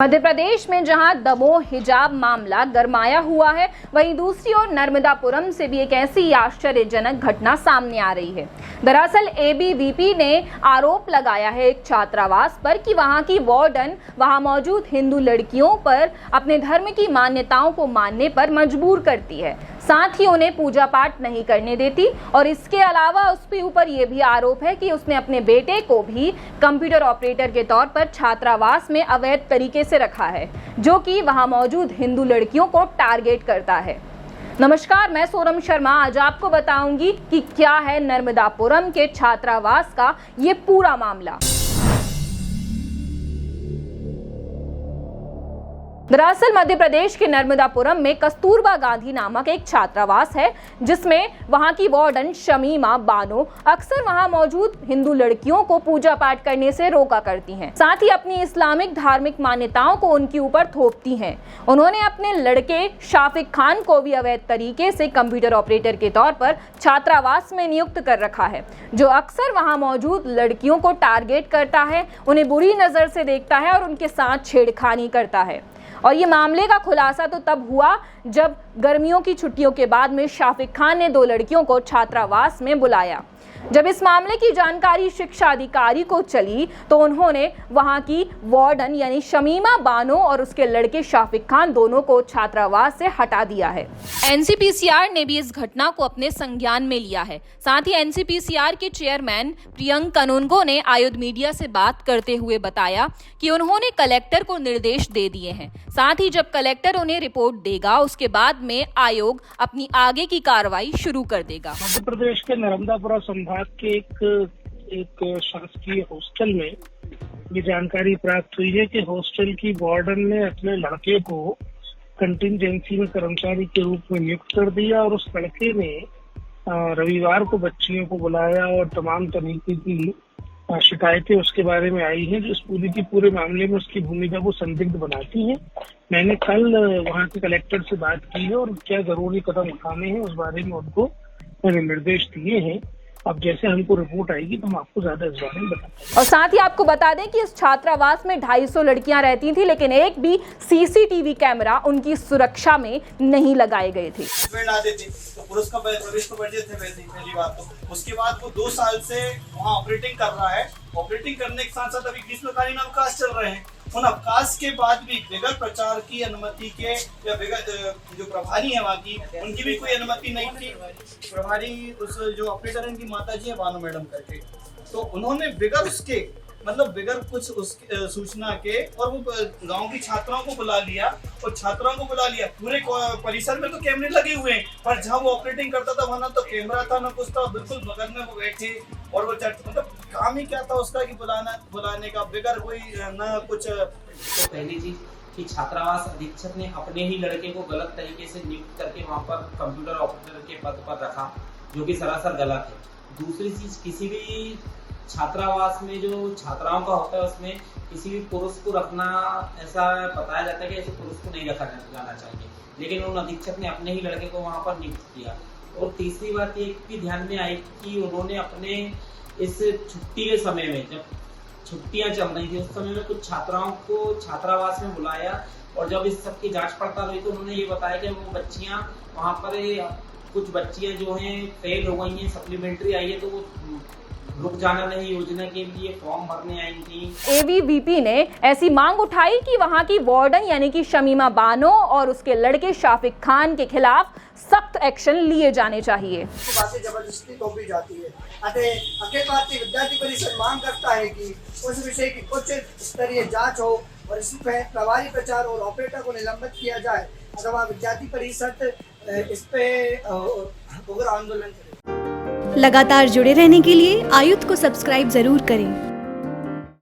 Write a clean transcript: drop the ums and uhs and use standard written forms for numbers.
मध्य प्रदेश में जहां दमोह हिजाब मामला गरमाया हुआ है, वहीं दूसरी ओर नर्मदापुरम से भी एक ऐसी आश्चर्यजनक घटना सामने आ रही है। दरअसल एबीवीपी ने आरोप लगाया है एक छात्रावास पर कि वहां की वार्डन वहां मौजूद हिंदू लड़कियों पर अपने धर्म की मान्यताओं को मानने पर मजबूर करती है, साथ ही उन्हें पूजा पाठ नहीं करने देती। और इसके अलावा उसके ऊपर यह भी आरोप है कि उसने अपने बेटे को भी कंप्यूटर ऑपरेटर के तौर पर छात्रावास में अवैध तरीके से रखा है, जो कि वहां मौजूद हिंदू लड़कियों को टारगेट करता है। नमस्कार, मैं सोनम शर्मा आज आपको बताऊंगी कि क्या है नर्मदापुरम के छात्रावास का ये पूरा मामला। दरअसल मध्य प्रदेश के नर्मदापुरम में कस्तूरबा गांधी नामक एक छात्रावास है, जिसमें वहां की वार्डन शमीमा बानो अक्सर वहां मौजूद हिंदू लड़कियों को पूजा पाठ करने से रोका करती हैं। साथ ही अपनी इस्लामिक धार्मिक मान्यताओं को उनके ऊपर थोपती हैं। उन्होंने अपने लड़के शाफिक खान को भी अवैध तरीके से कंप्यूटर ऑपरेटर के तौर पर छात्रावास में नियुक्त कर रखा है, जो अक्सर वहां मौजूद लड़कियों को टारगेट करता है, उन्हें बुरी नजर से देखता है और उनके साथ छेड़खानी करता है। और ये मामले का खुलासा तो तब हुआ जब गर्मियों की छुट्टियों के बाद में शाफिक खान ने 2 लड़कियों को छात्रावास में बुलाया। जब इस मामले की जानकारी शिक्षा अधिकारी को चली तो उन्होंने वहां की वार्डन यानी शमीमा बानो और उसके लड़के शाफिक खान दोनों को छात्रावास से हटा दिया है। एनसीपीसीआर ने भी इस घटना को अपने संज्ञान में लिया है। साथ ही एनसीपीसीआर के चेयरमैन प्रियंक कनुंगो ने आयुध मीडिया से बात करते हुए बताया कि उन्होंने कलेक्टर को निर्देश दे दिए हैं। साथ ही जब कलेक्टर उन्हें रिपोर्ट देगा, उसके बाद में आयोग अपनी आगे की कार्रवाई शुरू कर देगा। मध्य प्रदेश के नर्मदापुरम संभाग के एक शासकीय हॉस्टल में ये जानकारी प्राप्त हुई है कि हॉस्टल की वार्डन ने अपने लड़के को कंटिंजेंसी में कर्मचारी के रूप में नियुक्त कर दिया और उस लड़के ने रविवार को बच्चियों को बुलाया और तमाम तरीके की शिकायतें उसके बारे में आई हैं, जो इस पूरे मामले में उसकी भूमिका को संदिग्ध बनाती हैं। मैंने कल वहां के कलेक्टर से बात की है और क्या जरूरी कदम उठाने हैं उस बारे में उनको मैंने निर्देश दिए हैं। अब जैसे हमको रिपोर्ट आएगी तो हम आपको ज्यादा इस बारे में बताएंगे। और साथ ही आपको बता दें कि इस छात्रावास में 250 लड़कियां रहती थी, लेकिन एक भी सीसीटीवी कैमरा उनकी सुरक्षा में नहीं लगाए गए थे। तो पुरुष का प्रवेश तो बढ़े थे वैसे ही पहली बात तो। उसके बाद वो 2 साल से वहाँ ऑपरेटिंग कर रहा है। ऑपरेटिंग करने के साथ साथ अभी ग्रीष्मकालीन अवकाश चल रहे हैं। उन अवकाश के बाद भी बगैर प्रचार की अनुमति के या बगैर जो प्रभारी है वहाँ की, उनकी भी कोई अनुमति नहीं थी। प्रभारी उस जो ऑपरेटर है, उनकी माता जी है बानो मैडम करके, तो उन्होंने बगैर उसके मतलब बगैर कुछ सूचना के और वो गांव की छात्राओं को बुला लिया और छात्राओं को बुला लिया। पूरे परिसर में तो कैमरे लगे हुए हैं, पर जहाँ वो ऑपरेटिंग करता था वहाँ ना तो कैमरा था ना कुछ था, बिल्कुल बगल में वो बैठे और वो मतलब काम ही क्या था उसका कि बुलाने का बगैर कोई ना कुछ। तो पहली चीज कि छात्रावास अधीक्षक ने अपने ही लड़के को गलत तरीके से नियुक्त करके वहाँ पर कंप्यूटर ऑपरेटर के पद पर रखा, जो कि सरासर गलत है। दूसरी चीज, किसी भी छात्रावास में जो छात्राओं का होता है उसमें किसी भी पुरुष को रखना, ऐसा बताया जाता है कि ऐसे पुरुष को नहीं रखा जाना चाहिए, लेकिन उन अधीक्षक ने अपने ही लड़के को वहां पर नियुक्त किया। और तीसरी बात ये भी ध्यान में आई कि उन्होंने अपने इस छुट्टी के समय में, जब छुट्टियां चल रही थी उस समय में कुछ छात्राओं को छात्रावास में बुलाया और जब इस सब की जांच पड़ताल हुई तो उन्होंने ये बताया कि वो बच्चियां वहां पर कुछ बच्चियां जो हैं फेल हो गई हैं, सप्लीमेंट्री आई है, तो वो रुक जाना नहीं योजना के लिए फॉर्म भरने आई थी। एबीवीपी ने ऐसी मांग उठाई कि वहां की वार्डन यानी कि शमीमा बानो और उसके लड़के शाफिक खान के खिलाफ सख्त एक्शन लिए जाने चाहिए। बातें जबरदस्ती थोपी जाती है। अखिल भारतीय विद्यार्थी परिषद मांग करता है कि उस विषय की उच्च स्तरीय जांच हो और इस पे प्रभारी प्रचार और ऑपरेटर को निलंबित किया जाए, अथवा विद्यार्थी परिषद इस पे उग्र आंदोलन करे। लगातार जुड़े रहने के लिए आयुध को सब्सक्राइब जरूर करें।